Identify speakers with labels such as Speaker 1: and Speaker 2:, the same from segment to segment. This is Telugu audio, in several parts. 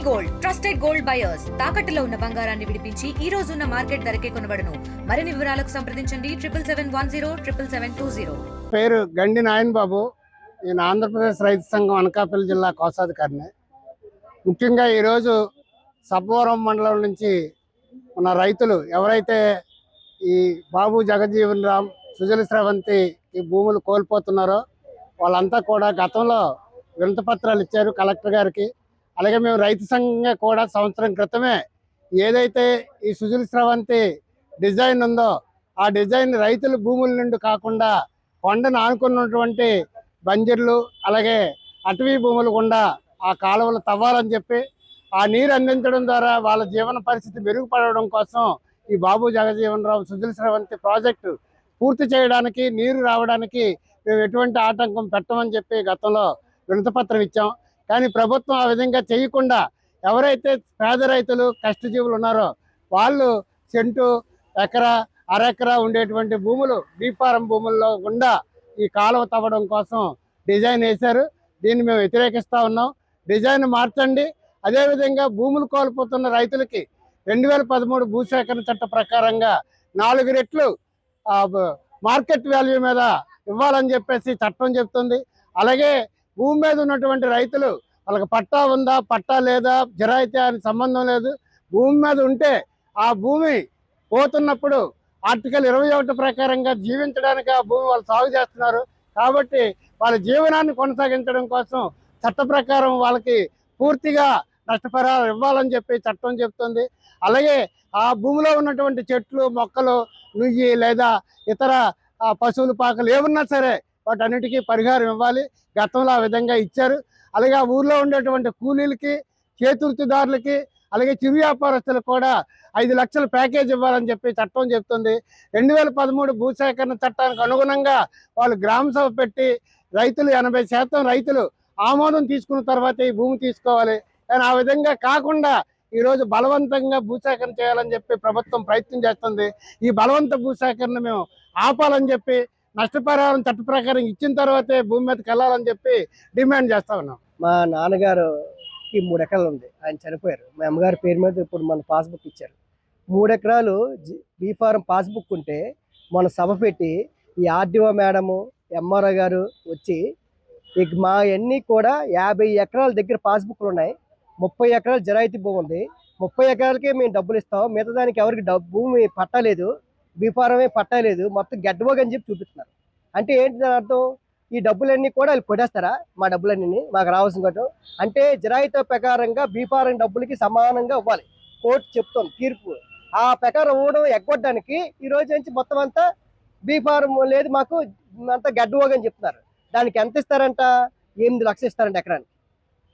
Speaker 1: గోల్డ్ ట్రస్టెడ్ గోల్డ్ బయర్స్ తాకట్టులో ఉన్న బంగారాన్ని విడిపించి ఈ రోజు ఉన్న మార్కెట్ ధరకే కొనబడును. మరిన్ని వివరాలకు సంప్రదించండి 7771077720.
Speaker 2: పేరు గండి నాయన్ బాబు. నేను ఆంధ్రప్రదేశ్ రైతు సంఘం అనకాపల్లి జిల్లా కోశాధికారిని. ముఖ్యంగా ఈరోజు సబ్బవరం మండలం నుంచి ఉన్న రైతులు ఎవరైతే ఈ బాబు జగజ్జీవన్ రామ్ సుజల స్రవంతి ఈ భూములు కోల్పోతున్నారో వాళ్ళంతా కూడా గతంలో వినతిపత్రాలు ఇచ్చారు కలెక్టర్ గారికి. అలాగే మేము రైతు సంఘంగా కూడా సంవత్సరం క్రితమే ఏదైతే ఈ సుజల స్రవంతి డిజైన్ ఉందో ఆ డిజైన్ రైతుల భూముల నుండి కాకుండా కొండను ఆనుకున్నటువంటి బంజర్లు అలాగే అటవీ భూములు గుండా ఆ కాలువలు తవ్వాలని చెప్పి ఆ నీరు అందించడం ద్వారా వాళ్ళ జీవన పరిస్థితి మెరుగుపడడం కోసం ఈ బాబు జగజీవన్ రామ్ సుజల స్రవంతి ప్రాజెక్టు పూర్తి చేయడానికి నీరు రావడానికి మేము ఎటువంటి ఆటంకం పెట్టమని చెప్పి గతంలో వినతిపత్రం ఇచ్చాం. కానీ ప్రభుత్వం ఆ విధంగా చేయకుండా ఎవరైతే పేద రైతులు కష్టజీవులు ఉన్నారో వాళ్ళు సెంటు ఎకరా అరెకరా ఉండేటువంటి భూములు బీఫారం భూముల్లో గుండా ఈ కాలువ తవ్వడం కోసం డిజైన్ వేశారు. దీన్ని మేము వ్యతిరేకిస్తూ ఉన్నాం. డిజైన్ మార్చండి. అదేవిధంగా భూములు కోల్పోతున్న రైతులకి 2013 భూసేకరణ చట్ట ప్రకారంగా 4 రెట్లు మార్కెట్ వాల్యూ మీద ఇవ్వాలని చెప్పేసి చట్టం చెప్తుంది. అలాగే భూమి మీద ఉన్నటువంటి రైతులు వాళ్ళకి పట్టా ఉందా పట్టా లేదా జరాయితీ అని సంబంధం లేదు. భూమి మీద ఉంటే ఆ భూమి పోతున్నప్పుడు ఆర్టికల్ 21 ప్రకారంగా జీవించడానికి ఆ భూమి వాళ్ళు సాగు చేస్తున్నారు. కాబట్టి వాళ్ళ జీవనాన్ని కొనసాగించడం కోసం చట్ట ప్రకారం వాళ్ళకి పూర్తిగా నష్టపరిహారం ఇవ్వాలని చెప్పి చట్టం చెప్తుంది. అలాగే ఆ భూమిలో ఉన్నటువంటి చెట్లు మొక్కలు నుయ్యి లేదా ఇతర పశువుల పాకలు ఏమన్నా సరే వాటన్నిటికీ పరిహారం ఇవ్వాలి. గతంలో ఆ విధంగా ఇచ్చారు. అలాగే ఆ ఊర్లో ఉండేటువంటి కూలీలకి చేతుర్తిదారులకి అలాగే చిరు వ్యాపారస్తులకు కూడా 5 లక్షల ప్యాకేజ్ ఇవ్వాలని చెప్పి చట్టం చెప్తుంది. 2013 భూసేకరణ చట్టానికి అనుగుణంగా వాళ్ళు గ్రామ సభ పెట్టి రైతులు 80% రైతులు ఆమోదం తీసుకున్న తర్వాత ఈ భూమి తీసుకోవాలి. కానీ ఆ విధంగా కాకుండా ఈరోజు బలవంతంగా భూసేకరణ చేయాలని చెప్పి ప్రభుత్వం ప్రయత్నం చేస్తుంది. ఈ బలవంత భూసేకరణ మేము ఆపాలని చెప్పి నష్టపరిహారం చట్ట ప్రకారం ఇచ్చిన తర్వాతే భూమి మీదకి వెళ్ళాలని చెప్పి డిమాండ్ చేస్తా ఉన్నాం.
Speaker 3: మా నాన్నగారుకి 3 ఎకరాలు ఉంది. ఆయన చనిపోయారు. మా అమ్మగారి పేరు మీద ఇప్పుడు మన పాస్బుక్ ఇచ్చారు. 3 ఎకరాలు బీఫారం పాస్బుక్ ఉంటే మన సభ పెట్టి ఈ ఆర్డీఓ మేడము ఎంఆర్ఓ గారు వచ్చి ఇక మా అన్నీ కూడా 50 ఎకరాల దగ్గర పాస్బుక్లు ఉన్నాయి. 30 ఎకరాలు జరాయితీ భూమి ఉంది. 30 ఎకరాలకే మేము డబ్బులు ఇస్తాం. మిగతా దానికి ఎవరికి భూమి పట్టలేదు, బీఫారమే పట్టలేదు, మొత్తం గడ్డబోగ అని చెప్పి చూపిస్తున్నారు. అంటే ఏంటి దాని అర్థం? ఈ డబ్బులన్నీ కూడా వాళ్ళు కొట్టేస్తారా? మా డబ్బులన్నీ మాకు రావాల్సిన కట్టం అంటే జరాయితీ ప్రకారంగా బీఫారం డబ్బులకి సమానంగా ఇవ్వాలి. కోర్టు చెప్తాం తీర్పు. ఆ ప్రకారం ఇవ్వడం ఎగ్గొట్టడానికి ఈ రోజు నుంచి మొత్తం అంతా బీఫారం లేదు మాకు అంతా గడ్డబోగని చెప్తున్నారు. దానికి ఎంత ఇస్తారంట? 8 లక్షలు ఇస్తారంట ఎకరానికి.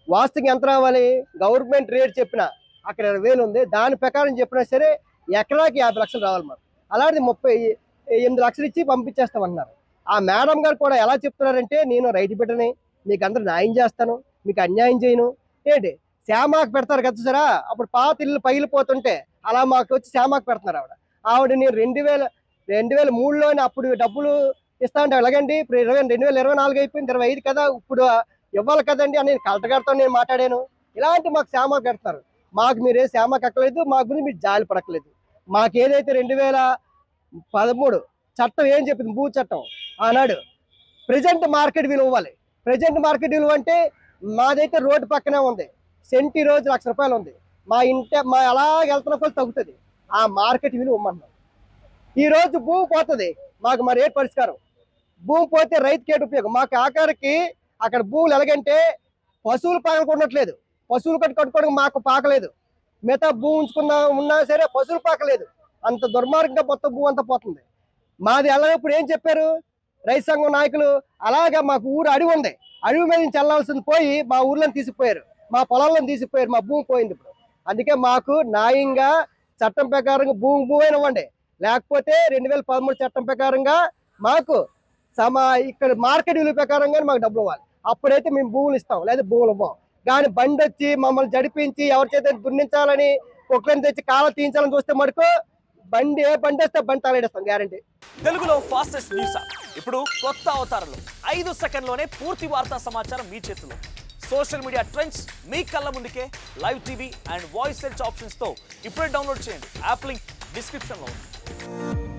Speaker 3: వాస్తుకి ఎంత రావాలి? గవర్నమెంట్ రేట్ చెప్పిన అక్కడ 20,000 ఉంది. దాని ప్రకారం చెప్పినా సరే ఎకరాకి 50 లక్షలు రావాలి మాకు. అలాంటిది 38 లక్షలు ఇచ్చి పంపించేస్తామన్నారు. ఆ మేడం గారు కూడా ఎలా చెప్తున్నారంటే నేను రైతు బిడ్డని, మీకు అందరూ న్యాయం చేస్తాను, మీకు అన్యాయం చేయను. ఏంటి శ్యామాకు పెడతారు కదా సరా, అప్పుడు పాత ఇల్లు పగిలిపోతుంటే అలా మాకు వచ్చి శ్యామాకు పెడుతున్నారు. ఆవిడ నేను 2003లోనే అప్పుడు డబ్బులు ఇస్తా అంటే ఎలాగండి ఇప్పుడు 2024 అయిపోయింది, 25 కదా ఇప్పుడు ఇవ్వాలి కదండి అని నేను కలెక్టర్ గారితో నేను మాట్లాడాను. ఇలాంటి మాకు శ్యామాకు పెడతారు. మాకు మీరే శ్యామాకు ఎక్కలేదు, మా గురించి మీరు జాలి పడక్కలేదు. మాకు ఏదైతే 2013 చట్టం ఏం చెప్పింది, భూ చట్టం ఆనాడు ప్రజెంట్ మార్కెట్ విలువ ఇవ్వాలి. ప్రజెంట్ మార్కెట్ విలువ అంటే మాదైతే రోడ్డు పక్కనే ఉంది. సెంట్ ఈ రోజు ₹1,00,000 ఉంది. మా అలా వెళ్తున్న కొలు తగ్గుతుంది. ఆ మార్కెట్ విలువ ఇవ్వమన్నాం. ఈ రోజు భూమి పోతుంది, మాకు మరి ఏ పరిష్కారం? భూమి పోతే రైతుకి ఏంటి ఉపయోగం? మాకు ఆఖరికి అక్కడ భూములు ఎలాగంటే పశువులు పాకలుకున్నట్లేదు, పశువులు కట్టుకోవడానికి మాకు పాకలేదు. మిగతా భూమి ఉంచుకున్నా ఉన్నా సరే పశువులు పాకలేదు. అంత దుర్మార్గంగా మొత్తం భూమి అంతా పోతుంది. మాది అలాగప్పుడు ఏం చెప్పారు రైతు సంఘం నాయకులు? అలాగా మాకు ఊరు అడవి ఉంది, అడవి మీద నుంచి వెళ్ళాల్సింది పోయి మా ఊర్లను తీసిపోయారు, మా పొలాలను తీసిపోయారు, మా భూమి పోయింది ఇప్పుడు. అందుకే మాకు న్యాయంగా చట్టం ప్రకారంగా భూమి ఇవ్వండి. లేకపోతే 2013 చట్టం ప్రకారంగా మాకు ఇక్కడ మార్కెట్ విలువ ప్రకారంగానే మాకు డబ్బులు ఇవ్వాలి. అప్పుడైతే మేము భూములు ఇస్తాం, లేదా భూములు ఇవ్వం. కానీ బండి వచ్చి మమ్మల్ని జడిపించి ఎవరి చేత దున్నించాలని కుక్కలను తెచ్చి కాలం తీయించాలని చూస్తే మటుకు ఏ బండి వస్తే బండి తగలేస్తాం గ్యారంటీ.
Speaker 4: తెలుగులో ఫాస్టెస్ట్ న్యూస్ ఇప్పుడు కొత్త అవతారంలో 5 సెకండ్లోనే పూర్తి వార్తా సమాచారం మీ చేతిలో. సోషల్ మీడియా ట్రెండ్స్ మీ కళ్ళ ముందుకే live TV and voice search ఆప్షన్స్తో ఇప్పుడే డౌన్లోడ్ చేయండి. యాప్ లింక్ డిస్క్రిప్షన్లో ఉంది.